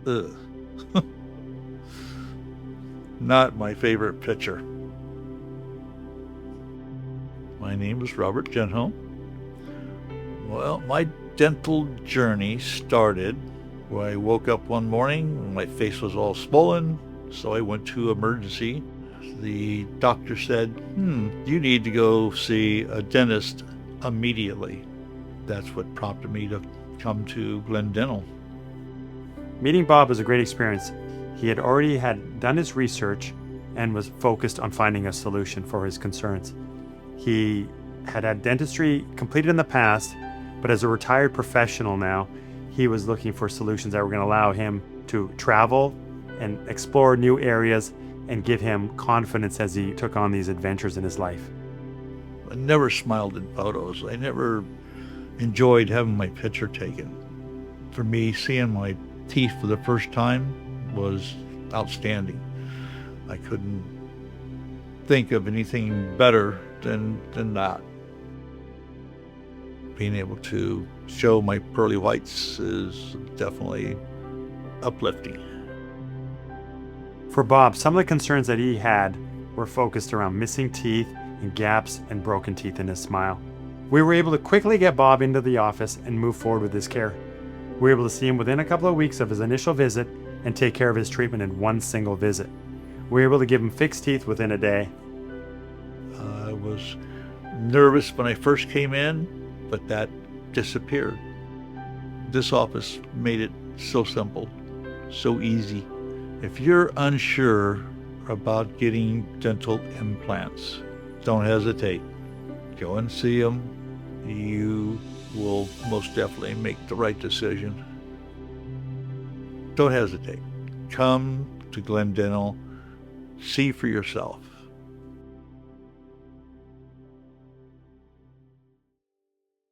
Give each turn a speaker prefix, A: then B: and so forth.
A: Ugh. Not my favorite picture. My name is Robert Dental. Well, my dental journey started where I woke up one morning, my face was all swollen, so I went to emergency. The doctor said, you need to go see a dentist immediately. That's what prompted me to come to Glen Dental.
B: Meeting Bob was a great experience. He had already done his research and was focused on finding a solution for his concerns. He had dentistry completed in the past, but as a retired professional now, he was looking for solutions that were going to allow him to travel and explore new areas and give him confidence as he took on these adventures in his life.
A: I never smiled in photos. I never enjoyed having my picture taken. For me, seeing my teeth for the first time was outstanding. I couldn't think of anything better than that. Being able to show my pearly whites is definitely uplifting.
B: For Bob, some of the concerns that he had were focused around missing teeth and gaps and broken teeth in his smile. We were able to quickly get Bob into the office and move forward with his care. We were able to see him within a couple of weeks of his initial visit and take care of his treatment in one single visit. We were able to give him fixed teeth within a day.
A: I was nervous when I first came in, but that disappeared. This office made it so simple, so easy. If you're unsure about getting dental implants, don't hesitate. Go and see them. You will most definitely make the right decision. Don't hesitate. Come to Glen Dental. See for yourself.